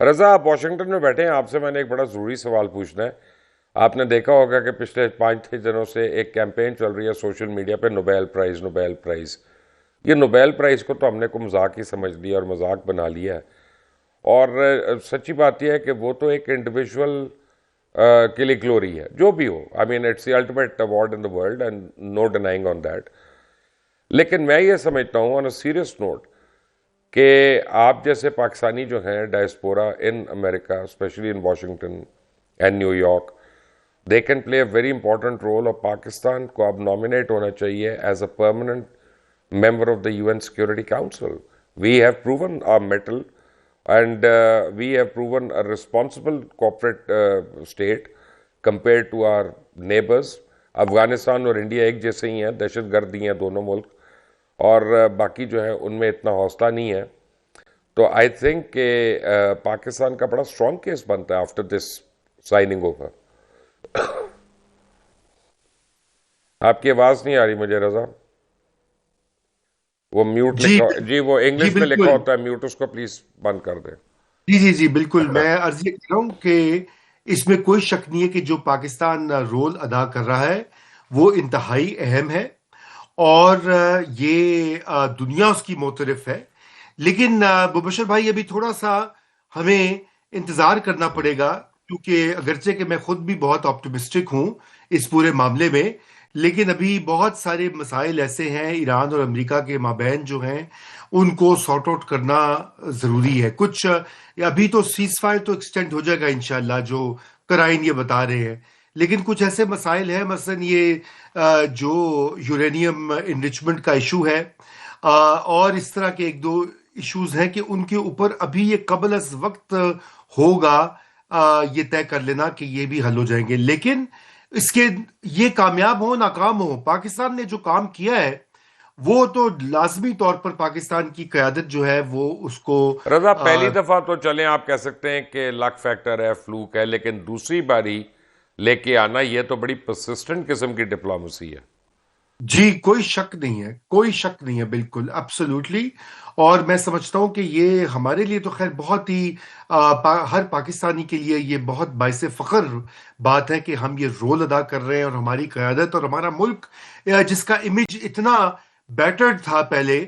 رضا آپ واشنگٹن میں بیٹھے ہیں، آپ سے میں نے ایک بڑا ضروری سوال پوچھنا ہے۔ آپ نے دیکھا ہوگا کہ پچھلے 5 6 دنوں سے ایک کیمپین چل رہی ہے سوشل میڈیا پہ، نوبیل پرائز نوبیل پرائز۔ یہ نوبیل پرائز کو تو ہم نے کو مذاق ہی سمجھ لیا اور مذاق بنا لیا ہے، اور سچی بات یہ ہے کہ وہ تو ایک انڈیویجول کے لیے گلوری ہے، جو بھی ہو، I mean it's the ultimate award in the world and no denying on that. لیکن میں یہ سمجھتا ہوں آن اے سیریس نوٹ کہ آپ جیسے پاکستانی جو ہیں diaspora in America, especially in Washington and New York, they can play a very important role, اور پاکستان کو اب نامنیٹ ہونا چاہیے as a permanent member of the UN Security Council. We have proven our mettle, and we have proven a responsible corporate state compared to our neighbors. Afghanistan اور India ایک جیسے ہی ہیں، دہشت گرد ہی ہیں دونوں ملک، اور باقی جو ہے ان میں اتنا حوصلہ نہیں ہے۔ تو آئی تھنک کہ پاکستان کا بڑا اسٹرانگ کیس بنتا ہے آفٹر دس سائننگ اوور۔ آپ کی آواز نہیں آ رہی مجھے رضا، وہ میوٹ جی لکھا جی، وہ جی انگلش میں لکھا بالکل، ہوتا ہے میوٹ، اس کو پلیز بند کر دیں۔ جی جی جی بالکل، میں عرض یہ کر رہا ہوں کہ اس میں کوئی شک نہیں ہے کہ جو پاکستان رول ادا کر رہا ہے وہ انتہائی اہم ہے، اور یہ دنیا اس کی معترف ہے۔ لیکن مبشر بھائی، ابھی تھوڑا سا ہمیں انتظار کرنا پڑے گا، کیونکہ اگرچہ کہ میں خود بھی بہت آپٹمسٹک ہوں اس پورے معاملے میں، لیکن ابھی بہت سارے مسائل ایسے ہیں ایران اور امریکہ کے مابین جو ہیں ان کو سارٹ آؤٹ کرنا ضروری ہے۔ کچھ ابھی تو سیز فائر تو ایکسٹینڈ ہو جائے گا انشاءاللہ، جو کرائن یہ بتا رہے ہیں، لیکن کچھ ایسے مسائل ہیں، مثلا یہ جو یورینیم انرچمنٹ کا ایشو ہے، اور اس طرح کے ایک دو ایشوز ہیں کہ ان کے اوپر ابھی یہ قبل از وقت ہوگا یہ طے کر لینا کہ یہ بھی حل ہو جائیں گے۔ لیکن اس کے یہ کامیاب ہو ناکام ہو، پاکستان نے جو کام کیا ہے وہ تو لازمی طور پر پاکستان کی قیادت جو ہے وہ اس کو رضا پہلی دفعہ تو چلیں آپ کہہ سکتے ہیں کہ لک فیکٹر ہے، فلوک ہے، لیکن دوسری باری لے کے آنا یہ تو بڑی پرسسٹنٹ قسم کی ڈپلومیسی ہے۔ جی کوئی شک نہیں ہے، کوئی شک نہیں ہے، بالکل ایبسولوٹلی۔ اور میں سمجھتا ہوں کہ یہ ہمارے لیے تو خیر بہت ہی ہر پاکستانی کے لیے یہ بہت باعث فخر بات ہے کہ ہم یہ رول ادا کر رہے ہیں، اور ہماری قیادت اور ہمارا ملک جس کا امیج اتنا بیٹرڈ تھا پہلے،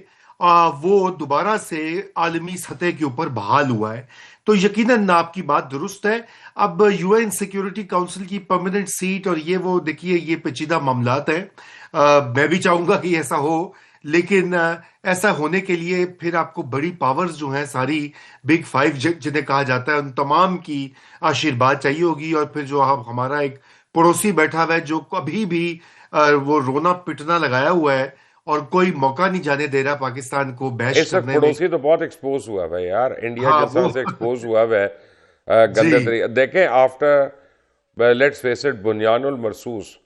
وہ دوبارہ سے عالمی سطح کے اوپر بحال ہوا ہے۔ تو یقیناً آپ کی بات درست ہے۔ اب یو این سیکیورٹی کونسل کی پرماننٹ سیٹ اور یہ وہ دیکھیے یہ پیچیدہ معاملات ہیں، میں بھی چاہوں گا کہ ایسا ہو، لیکن ایسا ہونے کے لیے پھر آپ کو بڑی پاورز جو ہیں ساری بگ فائیو جنہیں کہا جاتا ہے ان تمام کی آشیرواد چاہیے ہوگی، اور پھر جو ہمارا ایک پڑوسی بیٹھا ہوا ہے جو کبھی بھی وہ رونا پٹنا لگایا ہوا ہے اور کوئی موقع نہیں جانے دے رہا پاکستان کو بیش اس وقت کرنے میں۔ پڑوسی تو بہت ایکسپوز ہوا ہے یار، انڈیا ہاں جیسا وہ سے ایکسپوز ہوا ہے جی گندے طریقے دیکھیں آفٹر لیٹس فیس اٹ بنیان المرصوص، جی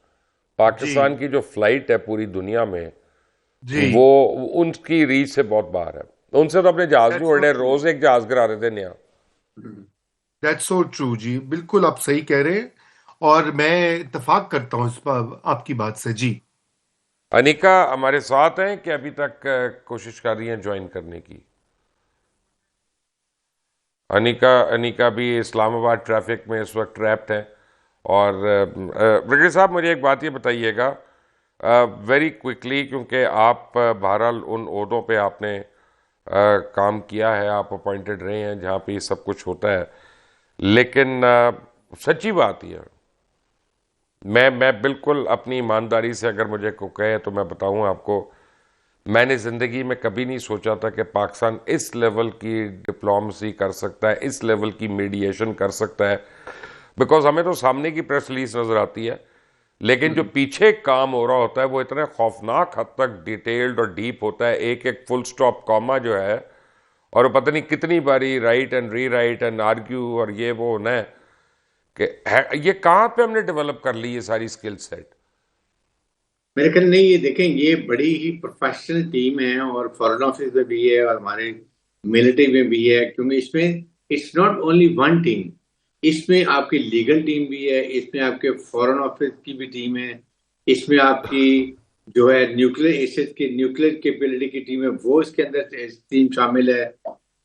پاکستان کی جو فلائٹ ہے پوری دنیا میں، جی وہ ان کی ریچ سے بہت باہر ہے۔ ان سے تو اپنے جہاز نہیں دیٹس اڑ سو رہے، ٹرو، روز ایک جہاز گرا رہے تھے نیا۔ دیٹس سو ٹرو، جی بالکل آپ صحیح کہہ رہے ہیں، اور میں اتفاق کرتا ہوں اس پر آپ کی بات سے۔ جی انیکا ہمارے ساتھ ہیں کہ ابھی تک کوشش کر رہی ہیں جوائن کرنے کی؟ انیکا بھی اسلام آباد ٹریفک میں اس وقت ٹریپڈ ہے۔ اور برگیڈ صاحب مجھے ایک بات یہ بتائیے گا ویری کوئکلی، کیونکہ آپ بہرحال ان عہدوں پہ آپ نے کام کیا ہے، آپ اپوائنٹڈ رہے ہیں جہاں پہ یہ سب کچھ ہوتا ہے، لیکن سچی بات یہ ہے، میں بالکل اپنی ایمانداری سے اگر مجھے کو کہے تو میں بتاؤں آپ کو، میں نے زندگی میں کبھی نہیں سوچا تھا کہ پاکستان اس لیول کی ڈپلومیسی کر سکتا ہے، اس لیول کی میڈیشن کر سکتا ہے، بیکاز ہمیں تو سامنے کی پریس ریلیز نظر آتی ہے، لیکن جو پیچھے کام ہو رہا ہوتا ہے وہ اتنے خوفناک حد تک ڈیٹیلڈ اور ڈیپ ہوتا ہے، ایک ایک فل سٹاپ کاما جو ہے، اور وہ پتہ نہیں کتنی باری write and rewrite and argue اور یہ وہ ہونا ہے کہ یہ کہاں پہ ہم نے ڈیولپ کر لی یہ ساری سکل سیٹ؟ میرے خیال نہیں، یہ دیکھیں یہ بڑی ہی پروفیشنل ٹیم ہے، اور فورن آفس میں بھی ہے اور ہمارے ملٹری میں بھی ہے، کیونکہ اس میں it's not only one team, اس میں آپ کی لیگل ٹیم بھی ہے، اس میں آپ کے فورن آفس کی بھی ٹیم ہے، اس میں آپ کی جو ہے نیوکلیر ایسٹ کی نیوکلیر کیپیبلٹی کی ٹیم ہے وہ اس کے اندر ٹیم شامل ہے،